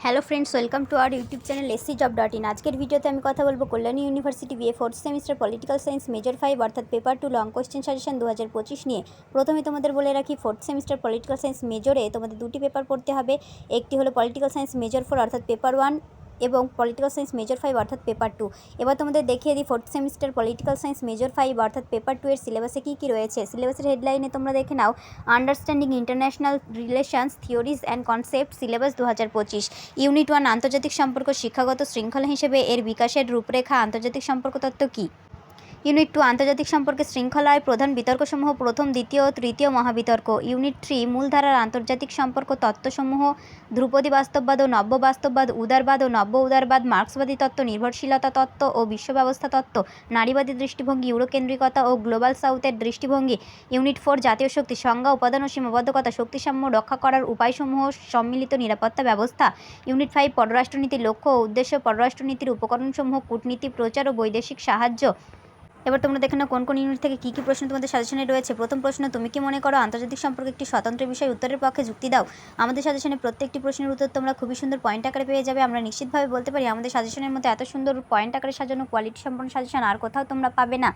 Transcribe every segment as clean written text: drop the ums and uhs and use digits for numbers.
Hello friends, welcome to our YouTube channel SCJob.in। আজকের ভিডিওতে আমি কথা বলবো Kalyani university BA fourth semester political science major 5 অর্থাৎ পেপার 2 লং কোয়েশ্চেন সাজেশন 2025 নিয়ে। প্রথমে তোমাদের বলে রাখি, ফোর্থ সেমিস্টার পলিটিক্যাল সায়েন্স মেজরে তোমাদের দুটি পেপার পড়তে হবে। একটি হলো পলিটিক্যাল সায়েন্স মেজর 4 অর্থাৎ পেপার 1 এবং পলিটিক্যাল সায়েন্স মেজর 5 অর্থাৎ পেপার 2। এবার তোমাদের দেখিয়ে দিই fourth semester political science major 5 অর্থাৎ পেপার 2 এর সিলেবাসে কী কী রয়েছে। সিলেবাসের হেডলাইনে তোমরা দেখে নাও, understanding international relations theories and concept, syllabus 2025। Unit 1 আন্তর্জাতিক সম্পর্ক শিক্ষাগত শৃঙ্খলা হিসেবে এর বিকাশের রূপরেখা, আন্তর্জাতিক সম্পর্ক তত্ত্ব কী। ইউনিট 2 আন্তর্জাতিক সম্পর্কের শৃঙ্খলায় প্রধান বিতর্কসমূহ, প্রথম, দ্বিতীয় ও তৃতীয় মহাবিতর্ক। ইউনিট 3 মূলধারার আন্তর্জাতিক সম্পর্ক তত্ত্বসমূহ, ধ্রুপদী বাস্তববাদ ও নব্য বাস্তববাদ, উদারবাদ ও নব্য উদারবাদ, মার্ক্সবাদী তত্ত্ব, নির্ভরশীলতা তত্ত্ব ও বিশ্ব ব্যবস্থা তত্ত্ব, নারীবাদী দৃষ্টিভঙ্গি, ইউরোকেন্দ্রিকতা ও গ্লোবাল সাউথের দৃষ্টিভঙ্গি। ইউনিট 4 জাতীয় শক্তি, সংজ্ঞা, উপাদান ও সীমাবদ্ধকতা, শক্তিসাম্য রক্ষা করার উপায়সমূহ, সম্মিলিত নিরাপত্তা ব্যবস্থা। ইউনিট 5 পররাষ্ট্রনীতির লক্ষ্য ও উদ্দেশ্য, পররাষ্ট্রনীতির উপকরণসমূহ, কূটনীতি, প্রচার ও বৈদেশিক সাহায্য। এবার তোমরা দেখে নাও কোন কোন ইউনিট থেকে কী কী প্রশ্ন তোমাদের সাজেশনে রয়েছে। প্রথম প্রশ্ন, তুমি কি মনে করো আন্তর্জাতিক সম্পর্ক একটি স্বতন্ত্র বিষয়? উত্তরের পক্ষে যুক্তি দাও। আমাদের সাজেশনে প্রত্যেকটি প্রশ্নের উত্তর তোমরা খুবই সুন্দর পয়েন্ট আকারে পেয়ে যাবে। আমরা নিশ্চিতভাবে বলতে পারি আমাদের সাজেশনের মতো এত সুন্দর পয়েন্ট আকারে সাজানো কোয়ালিটি সম্পন্ন সাজেশন আর কোথাও তোমরা পাবে না।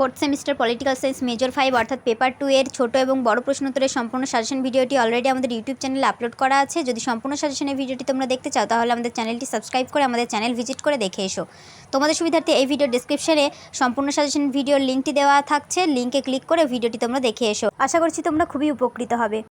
Fourth semester political science major 5 অর্থাৎ পেপার 2 এর ছোট এবং বড় প্রশ্নোত্তরের সম্পূর্ণ সাজেশন ভিডিওটি অলরেডি আমাদের ইউটিউব চ্যানেলে আপলোড করা আছে। যদি সম্পূর্ণ সাজেশনের ভিডিওটি তোমরা দেখতে চাও তাহলে আমাদের চ্যানেলটি সাবস্ক্রাইব করে আমাদের চ্যানেল ভিজিট করে দেখে এসো। তোমাদের সুবিধার্থে এই ভিডিও ডেসক্রিপশনে সম্পূর্ণ সাজেশন ভিডিওর লিঙ্কটি দেওয়া থাকছে, লিঙ্কে ক্লিক করে ভিডিওটি তোমরা দেখে এসো। আশা করছি তোমরা খুবই উপকৃত হবে।